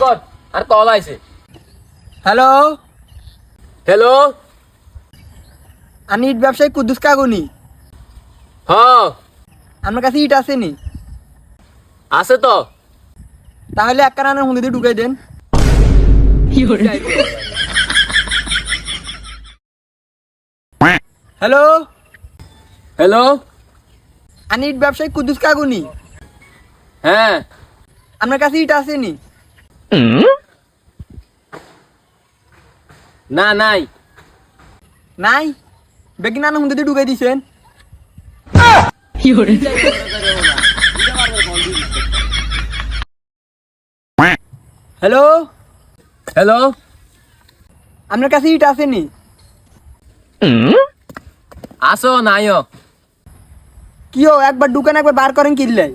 কর আর কল আইছে। Hello hello. আমি ইট ব্যবসায়ী কুদ্দুস কাগুনি। হ্যাঁ আমার কাছে ইট আছে নি? আছে তো। তাহলে এক কানানের হুঁদিতে ঢুকাই দেন। Hello hello. আমি ইট ব্যবসায়ী কুদ্দুস কাগুনি। হ্যাঁ আপনার কাছে ইট আছে নি? না নাই। নাই? বেগি নানা হুঁদিতে ঢুকাই দিছেন। Hello hello. আপনার কাছে ইট আছে নি? আসো নাইও। কি একবার ঢুকান একবার বার করেন কিনলে।